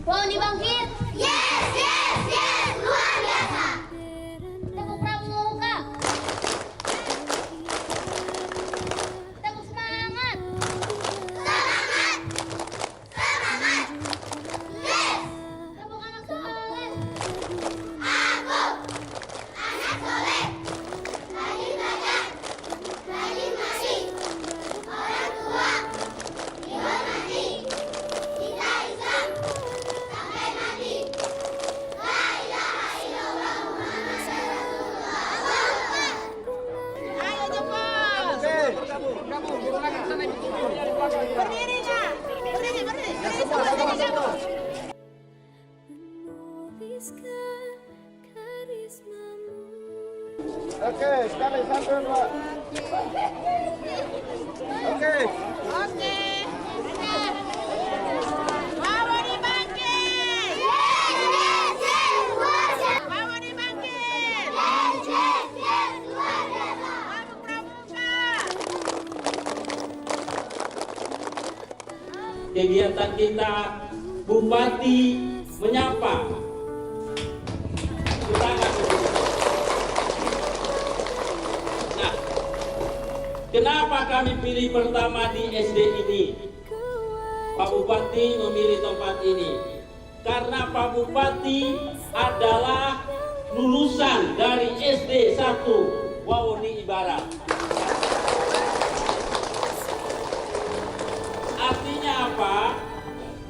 Wow, dibangkit. Yes, yes, yes, luar biasa. Tepuk pramuka. Tepuk semangat. Semangat. Semangat. Yes. Tepuk anak soleh. Aku anak soleh. Rajin belajar, rajin ngaji. Orang tua dihormati. Kita Islam sampai mati. La ilaha illallah Muhammad Rasulullah. Allahu Akbar. Ayo cepat. Berdiri nak. Berdiri. Berdiri semua jadi kamu. Menuliskan karismamu. Oke, sekali satu dua. Oke. Oke. Bawa dibangkit. Yes, yes, luar biasa. Bawa dibangkit. Yes, yes, yes, luar biasa. Tepuk pramuka. Kegiatan kita Bupati menyapa. Kita Nah, kenapa kami pilih pertama di SD ini? Pak Bupati memilih tempat ini karena Pak Bupati adalah lulusan dari SD 1 Wawoni Ibarat. Artinya apa?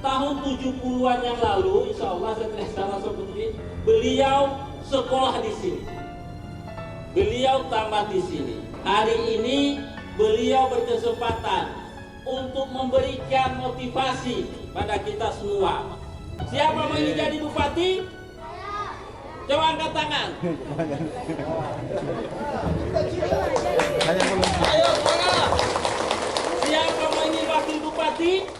Tahun 70-an yang lalu, insya Allah saya tidak salah seperti beliau sekolah di sini. Beliau tamat di sini. Hari ini beliau berkesempatan untuk memberikan motivasi pada kita semua. Siapa mau ingin jadi bupati? Coba angkat tangan. Ayo semangat. Siapa mau ingin wakil bupati?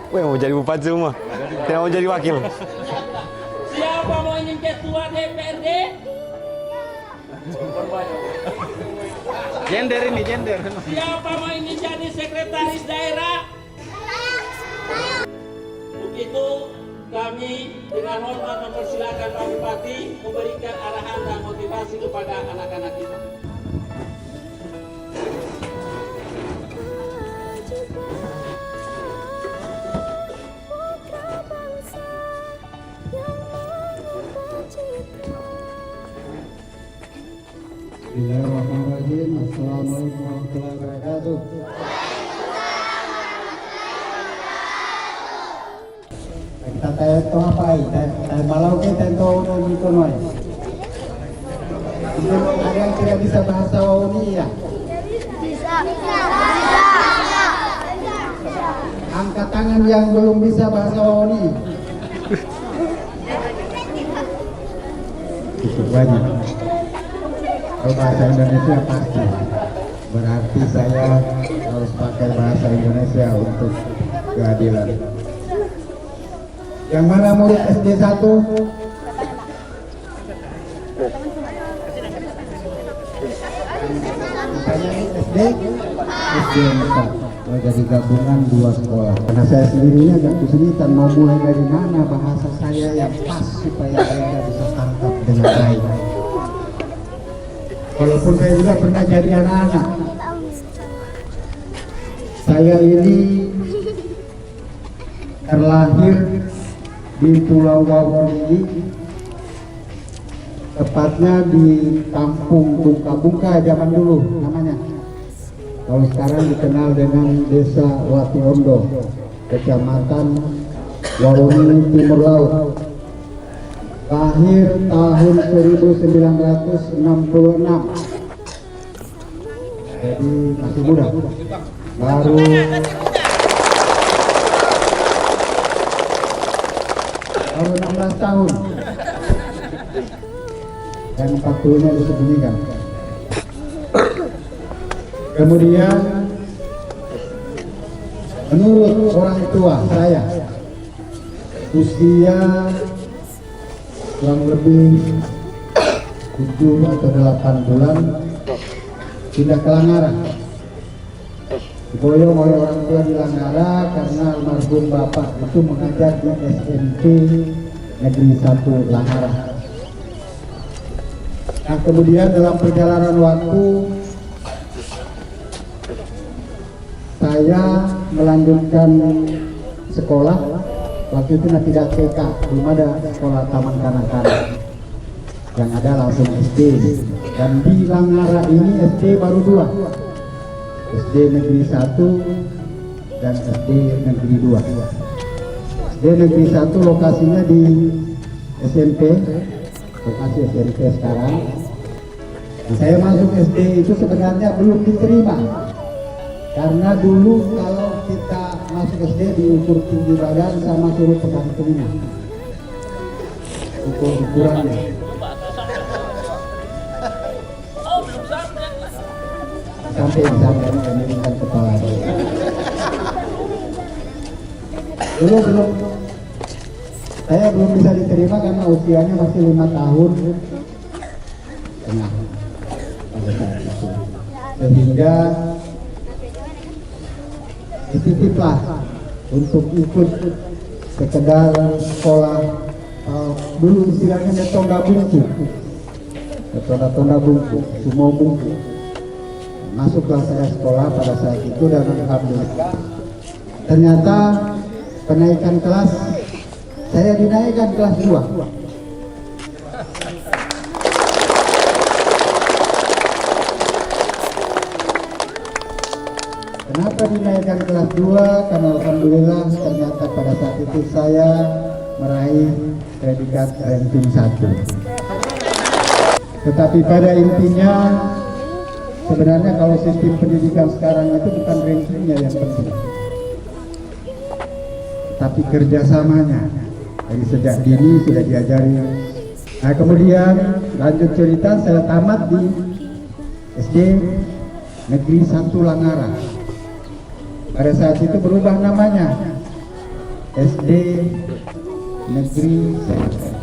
Weh, mau jadi bupati semua. Tidak mau jadi wakil. Siapa mau ingin ketua DPRD? Gender ini, gender. Siapa mau ingin jadi sekretaris daerah? Untuk itu kami dengan hormat mempersilakan Pak Bupati memberikan arahan dan motivasi kepada anak-anak kita. Bismillahirrahmanirrahim. Assalamualaikum warahmatullahi wabarakatuh. Kita tahu apa ini? Malau kita tahu itu noy. Ada yang tidak bisa bahasa Wawoni ya? Bisa. Angkat tangan yang belum bisa bahasa Wawoni. Cukup banyak. Kalau bahasa Indonesia pasti. Berarti saya harus pakai bahasa Indonesia untuk keadilan. Yang mana murid SD 1? Misalnya SD 4. Mau jadi gabungan 2 sekolah. Karena saya sendirinya agak kesulitan mau mulai dari mana bahasa saya yang pas supaya mereka bisa tangkap dengan baik. Walaupun saya juga pernah jadi anak-anak. Saya ini terlahir di Pulau Wawoni, tepatnya di Kampung Bungka zaman dulu namanya. Kalau sekarang dikenal dengan Desa Watuondo, Kecamatan Wawoni Timur Laut. Lahir tahun 1966. Jadi masih muda. Baru 16 tahun. Dan 40-nya disembunyikan. Kemudian menurut orang tua saya, usia kurang lebih 7 atau 8 bulan pindah ke Langaran. diboyong oleh orang tua di Langara karena almarhum bapak itu mengajar di SMP Negeri 1 Langara. Nah, kemudian dalam perjalanan waktu saya melanjutkan sekolah. Waktu itu tidak TK, belum ada sekolah taman kanak-kanak, yang ada langsung SD. Dan di Langara ini SD baru 2, SD Negeri 1 dan SD Negeri 2. SD Negeri 1 lokasinya di SMP, lokasi SMP sekarang. Nah, saya masuk SD itu sebenarnya belum diterima, karena dulu kalau kita masuk SD diukur tinggi badan sama suruh pegang telinga, ukurannya. Sampai meninggikan kepala. Dulu saya belum bisa diterima karena usianya masih 5 tahun. Sehingga dititiplah untuk ikut sekedar sekolah, dulu istilahnya tonda bungku, tonda bungku, semua bungku. Masuklah saya sekolah pada saat itu dan alhamdulillah ternyata penaikan kelas saya dinaikkan kelas 2. Kenapa dinaikkan kelas 2? Karena alhamdulillah ternyata pada saat itu saya meraih predikat ranking 1. Tetapi pada intinya sebenarnya kalau sistem pendidikan sekarang itu bukan rankingnya yang penting, tapi kerjasamanya. Dari sejak dini sudah diajari. Nah, kemudian lanjut cerita, saya tamat di SD Negeri 1 Langara. Pada saat itu berubah namanya SD Negeri Center.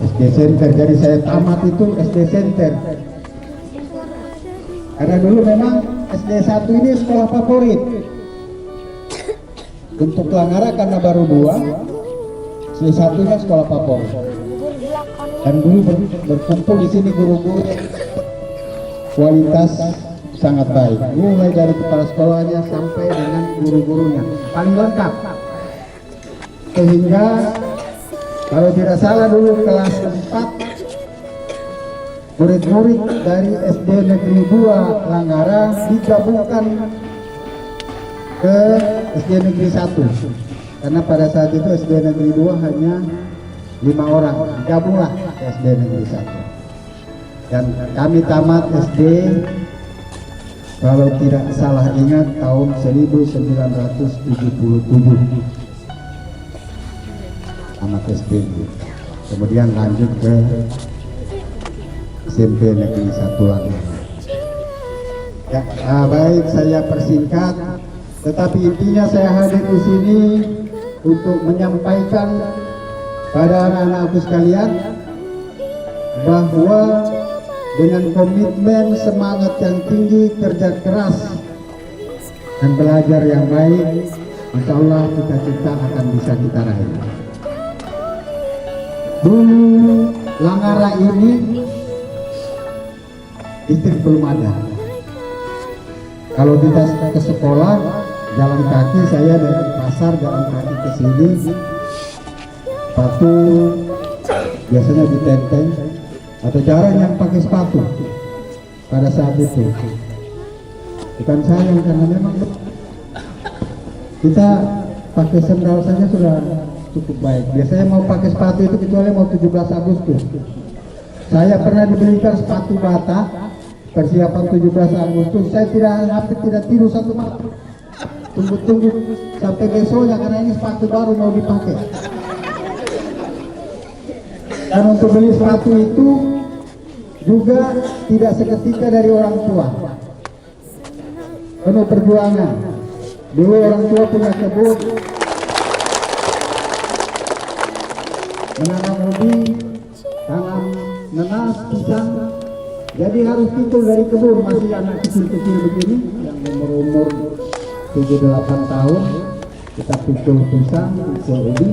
SD Center, jadi saya tamat itu SD Center. Karena dulu memang SD 1 ini sekolah favorit untuk Langara karena baru 2. SD 1-nya sekolah favorit. Dan dulu berkumpul di sini guru-guru kualitas sangat baik, mulai dari kepala sekolahnya sampai dengan guru-gurunya paling lengkap. Sehingga kalau tidak salah dulu kelas 4 murid-murid dari SD Negeri 2 Langara digabungkan ke SD Negeri 1. Karena pada saat itu SD Negeri 2 hanya 5 orang, digabunglah ke SD Negeri 1. Dan kami tamat SD, kalau tidak salah ingat, tahun 1977. Tamat SD. Kemudian lanjut ke SMP Negeri 1 Langara. Ya, baik, saya persingkat, tetapi intinya saya hadir di sini untuk menyampaikan pada anak-anakku sekalian bahwa dengan komitmen, semangat yang tinggi, kerja keras dan belajar yang baik, insya Allah cita-cita akan bisa kita raih. Dulu Langara ini listrik belum ada. Kalau kita ke sekolah jalan kaki, saya dari pasar jalan kaki ke sini, sepatu biasanya ditenteng atau jarang yang pakai sepatu pada saat itu. Bukan sayang, karena memang kita pakai sendal saja sudah cukup baik. Biasanya mau pakai sepatu itu kecuali mau 17 Agustus. Saya pernah dibelikan sepatu bata persiapan 17 Agustus. Saya hampir tidak tidur satu malam. Tunggu sampai besoknya karena ini sepatu baru mau dipakai. Dan untuk beli sepatu itu juga tidak seketika dari orang tua, penuh perjuangan. Dulu orang tua punya kebun, menanam ubi, tanam nanas, pisang, jadi harus pikul dari kebun. Masih anak kecil-kecil begini yang umur 7-8 tahun kita pikul pisang, pikul ubi,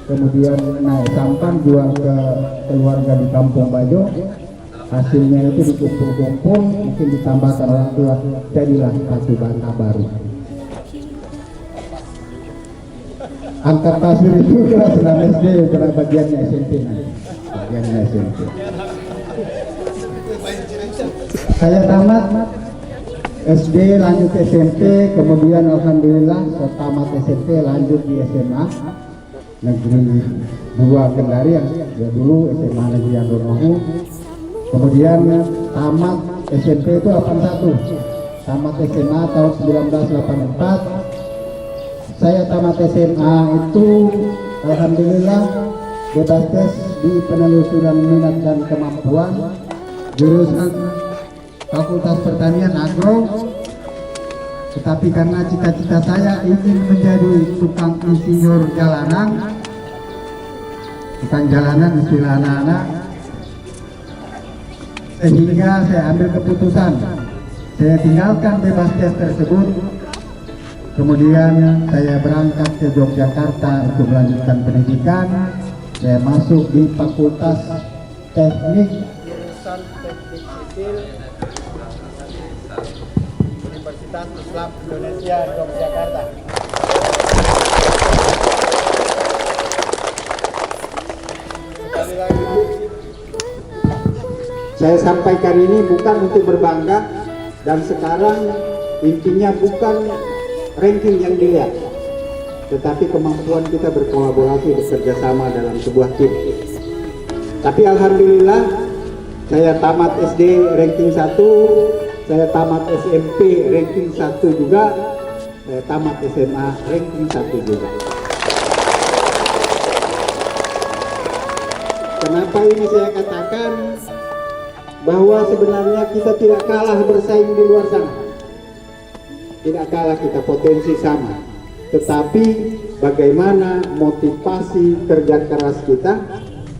kemudian naik sampan jual ke keluarga di Kampung Bajo. Hasilnya itu dikumpul-kumpul, mungkin ditambahkan orang tua, jadilah satu banta baru. Angkat pasir itu kelas 6 SD, karena bagiannya SMP nanti. Bagiannya SMP. Saya tamat SD, lanjut SMP, kemudian alhamdulillah tamat SMP, lanjut di SMA Negeri 2 Kendari yang dulu SMA Negeri Andornohu. Kemudian tamat SMP itu 81, tamat SMA tahun 1984. Saya tamat SMA itu alhamdulillah bebas tes di penelusuran minat dan kemampuan, jurusan Fakultas Pertanian Agro. Tetapi karena cita-cita saya ingin menjadi tukang insinyur jalanan, tukang jalanan istilah anak-anak, sehingga saya ambil keputusan saya tinggalkan bebas tes tersebut. Kemudian saya berangkat ke Yogyakarta untuk melanjutkan pendidikan. Saya masuk di Fakultas Teknik Jurusan Teknik Sipil Universitas Islam Indonesia Yogyakarta. Sekali lagi, saya sampaikan ini bukan untuk berbangga, dan sekarang intinya bukan ranking yang dilihat, tetapi kemampuan kita berkolaborasi, bekerja sama dalam sebuah tim. Tapi alhamdulillah saya tamat SD ranking 1, saya tamat SMP ranking 1 juga, saya tamat SMA ranking 1 juga. Kenapa ini saya katakan bahwa sebenarnya kita tidak kalah bersaing di luar sana, tidak kalah, kita potensi sama, tetapi bagaimana motivasi kerja keras kita,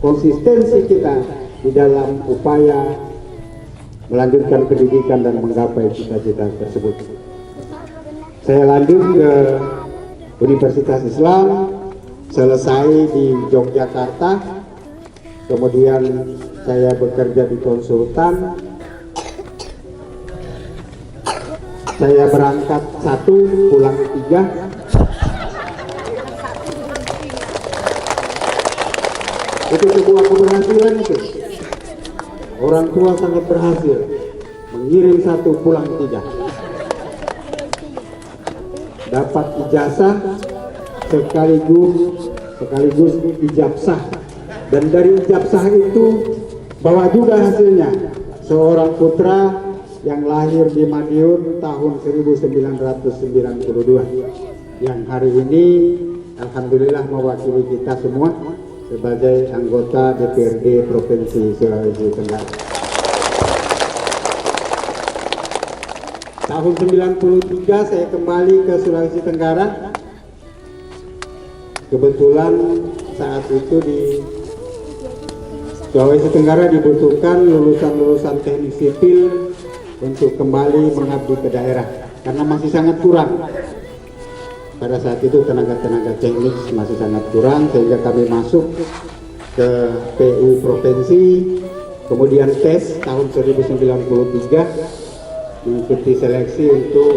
konsistensi kita di dalam upaya melanjutkan pendidikan dan menggapai cita-cita tersebut. Saya lanjut ke Universitas Islam, selesai di Yogyakarta, kemudian saya bekerja di konsultan. Saya berangkat 1, pulang 3. Itu sebuah keberhasilan itu. Orang tua sangat berhasil mengirim 1, pulang 3. Dapat ijazah sekaligus ijabsah. Dan dari ijabsah itu bawa juga hasilnya seorang putra yang lahir di Madiun tahun 1992, yang hari ini alhamdulillah mewakili kita semua sebagai anggota DPRD Provinsi Sulawesi Tenggara. Tahun 93 saya kembali ke Sulawesi Tenggara. Kebetulan saat itu di Sulawesi Tenggara dibutuhkan lulusan-lulusan teknik sipil untuk kembali mengabdi ke daerah karena masih sangat kurang. Pada saat itu tenaga-tenaga teknik masih sangat kurang, sehingga kami masuk ke PU Provinsi, kemudian tes tahun 1993, mengikuti seleksi untuk,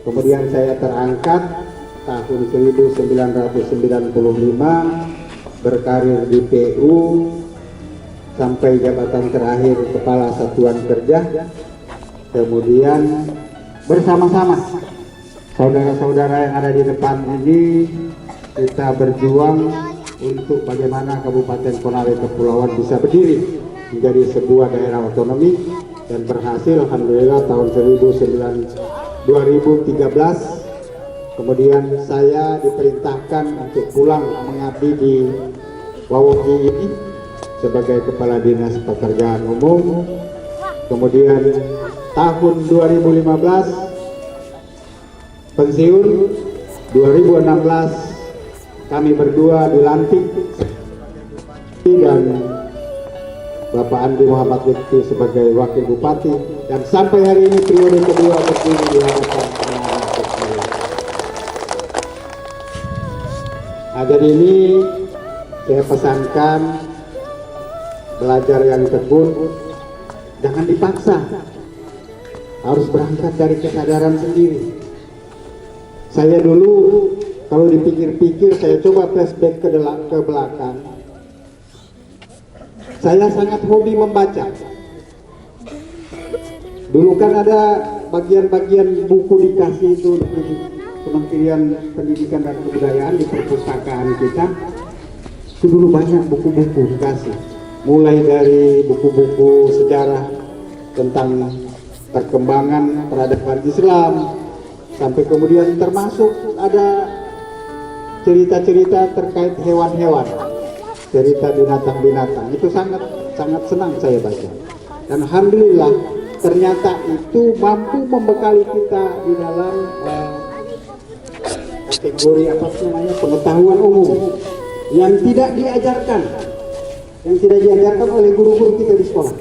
kemudian saya terangkat tahun 1995, berkarir di PU sampai jabatan terakhir Kepala Satuan Kerja. Kemudian bersama-sama saudara-saudara yang ada di depan ini, kita berjuang untuk bagaimana Kabupaten Konawe Kepulauan bisa berdiri menjadi sebuah daerah otonomi, dan berhasil alhamdulillah tahun 2013. Kemudian saya diperintahkan untuk pulang mengabdi di Wawogi ini sebagai Kepala Dinas Pekerjaan Umum. Kemudian tahun 2015 pensiun, 2016 kami berdua dilantik, dan Bapak Andi Muhammad Lutfi sebagai Wakil Bupati, dan sampai hari ini periode kedua berdiri di hadapan anak-anak. jadi ini saya pesankan belajar yang tekun, jangan dipaksa, harus berangkat dari kesadaran sendiri. Saya dulu kalau dipikir-pikir, saya coba flashback ke belakang. Saya sangat hobi membaca. Dulu kan ada bagian-bagian buku dikasih itu di Kementerian Pendidikan dan Kebudayaan di perpustakaan kita. Itu dulu banyak buku-buku dikasih. Mulai dari buku-buku sejarah tentang perkembangan peradaban Islam, sampai kemudian termasuk ada cerita-cerita terkait hewan-hewan, cerita binatang-binatang. Itu sangat senang saya baca. Dan alhamdulillah ternyata itu mampu membekali kita di dalam kategori apa namanya, pengetahuan umum yang tidak diajarkan oleh guru-guru kita di sekolah.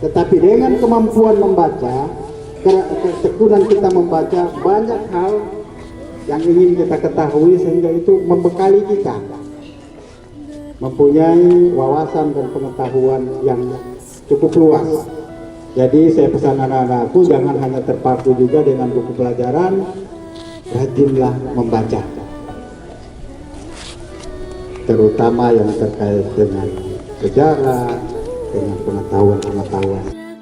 Tetapi dengan kemampuan membaca, ketekunan kita membaca, banyak hal yang ingin kita ketahui, sehingga itu membekali kita mempunyai wawasan dan pengetahuan yang cukup luas. Jadi saya pesan anak-anakku jangan hanya terpaku juga dengan buku pelajaran, rajinlah membaca, terutama yang terkait dengan sejarah, dengan pengetahuan-pengetahuan